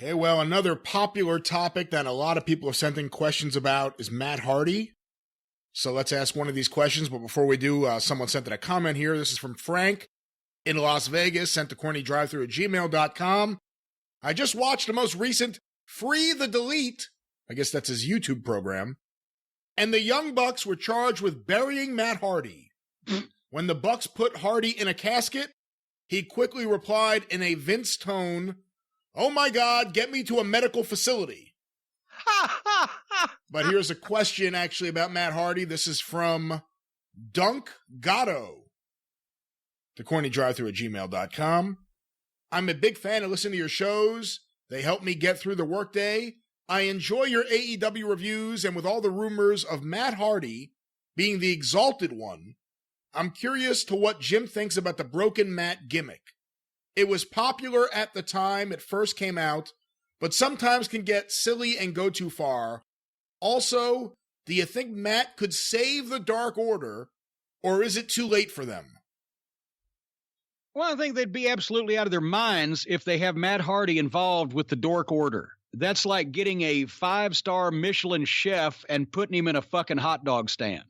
Okay, well, another popular topic that a lot of people have sent in questions about is Matt Hardy. So let's ask one of these questions. But before we do, someone sent in a comment here. This is from Frank in Las Vegas, sent to CornyDriveThru@gmail.com. I just watched the most recent Free the Delete, I guess that's his YouTube program, and the Young Bucks were charged with burying Matt Hardy. When the Bucks put Hardy in a casket, he quickly replied in a Vince tone, "Oh my God, get me to a medical facility." But here's a question actually about Matt Hardy. This is from Dunk Gatto to CornyDriveThru@gmail.com. I'm a big fan of listening to your shows. They help me get through the workday. I enjoy your AEW reviews, and with all the rumors of Matt Hardy being the exalted one, I'm curious to what Jim thinks about the Broken Matt gimmick. It was popular at the time it first came out, but sometimes can get silly and go too far. Also, do you think Matt could save the Dark Order, or is it too late for them? Well, I think they'd be absolutely out of their minds if they have Matt Hardy involved with the Dark Order. That's like getting a 5-star Michelin chef and putting him in a fucking hot dog stand.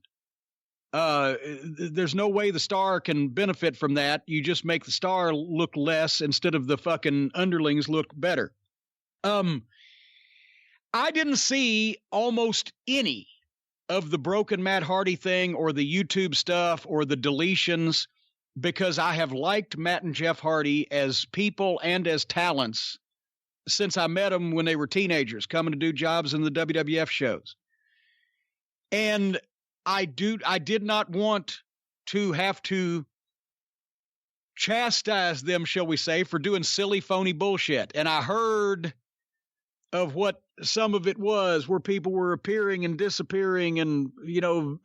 There's no way the star can benefit from that. You just make the star look less instead of the fucking underlings look better. I didn't see almost any of the broken Matt Hardy thing or the YouTube stuff or the deletions because I have liked Matt and Jeff Hardy as people and as talents since I met them when they were teenagers coming to do jobs in the WWF shows. And I did not want to have to chastise them, shall we say, for doing silly, phony bullshit. And I heard of what some of it was, where people were appearing and disappearing, and, you know,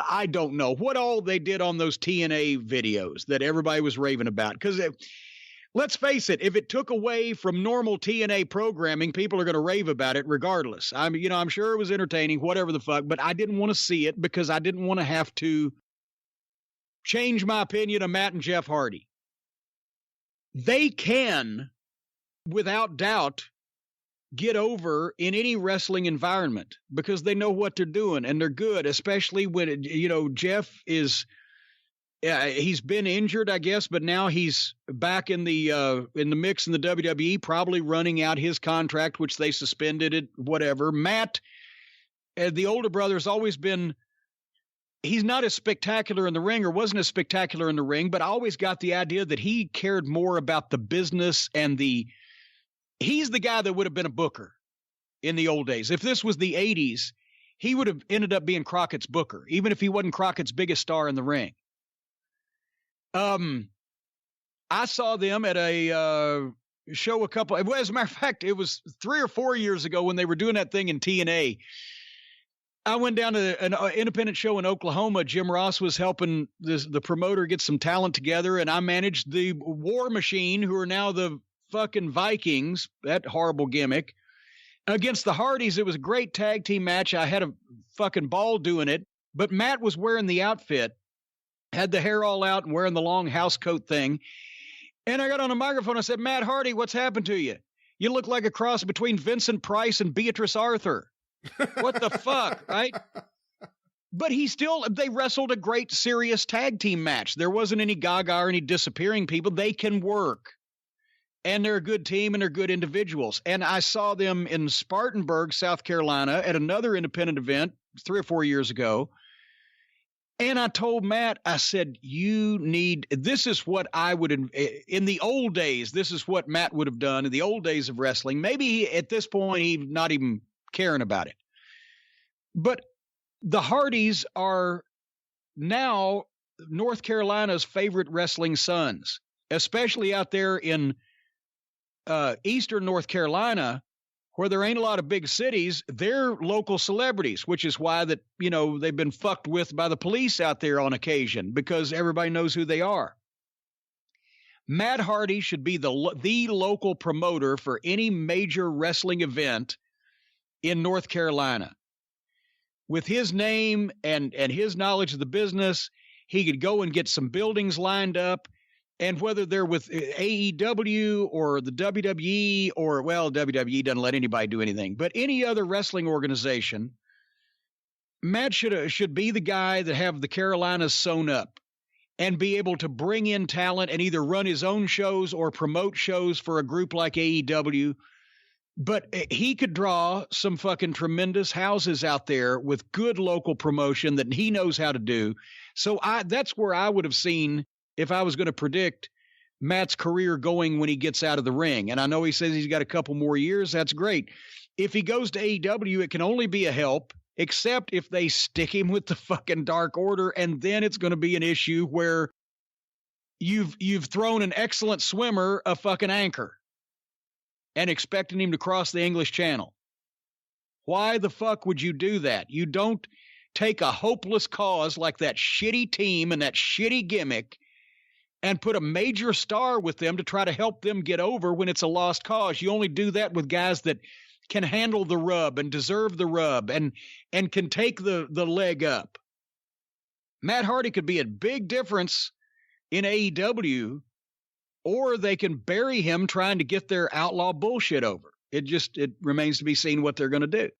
I don't know what all they did on those TNA videos that everybody was raving about. Because let's face it, if it took away from normal TNA programming, people are going to rave about it regardless. I'm sure it was entertaining, whatever the fuck, but I didn't want to see it because I didn't want to have to change my opinion of Matt and Jeff Hardy. They can, without doubt, get over in any wrestling environment because they know what they're doing and they're good, especially when, Jeff is, he's been injured, I guess, but now he's back in the mix in the WWE, probably running out his contract, which they suspended it, whatever. Matt, the older brother, has always been, he's not as spectacular in the ring or wasn't as spectacular in the ring, but I always got the idea that he cared more about the business and he's the guy that would have been a booker in the old days. If this was the 80s, he would have ended up being Crockett's booker, even if he wasn't Crockett's biggest star in the ring. I saw them at a show as a matter of fact, it was 3 or 4 years ago when they were doing that thing in TNA. I went down to an independent show in Oklahoma. Jim Ross was helping the promoter get some talent together, and I managed the War Machine, who are now the fucking Vikings, that horrible gimmick, against the Hardys. It was a great tag team match. I had a fucking ball doing it, but Matt was wearing the outfit, had the hair all out and wearing the long house coat thing. And I got on a microphone. I said, "Matt Hardy, what's happened to you? You look like a cross between Vincent Price and Beatrice Arthur." What the fuck, right? But they wrestled a great serious tag team match. There wasn't any gaga or any disappearing people. They can work. And they're a good team and they're good individuals. And I saw them in Spartanburg, South Carolina at another independent event 3 or 4 years ago. And I told Matt, I said, this is what I would, in the old days, this is what Matt would have done in the old days of wrestling. Maybe at this point, he's not even caring about it. But the Hardys are now North Carolina's favorite wrestling sons, especially out there in eastern North Carolina, where there ain't a lot of big cities. They're local celebrities, which is why that, they've been fucked with by the police out there on occasion because everybody knows who they are. Matt Hardy should be the local promoter for any major wrestling event in North Carolina. With his name and his knowledge of the business, he could go and get some buildings lined up And whether they're with AEW or the WWE or, well, WWE doesn't let anybody do anything, but any other wrestling organization, Matt should be the guy that have the Carolinas sewn up and be able to bring in talent and either run his own shows or promote shows for a group like AEW. But he could draw some fucking tremendous houses out there with good local promotion that he knows how to do. So that's where I would have seen, if I was going to predict Matt's career going when he gets out of the ring. And I know he says he's got a couple more years. That's great. If he goes to AEW, it can only be a help, except if they stick him with the fucking Dark Order. And then it's going to be an issue where you've thrown an excellent swimmer a fucking anchor and expecting him to cross the English Channel. Why the fuck would you do that? You don't take a hopeless cause like that shitty team and that shitty gimmick and put a major star with them to try to help them get over when it's a lost cause. You only do that with guys that can handle the rub and deserve the rub and can take the leg up. Matt Hardy could be a big difference in AEW, or they can bury him trying to get their outlaw bullshit over. It remains to be seen what they're going to do.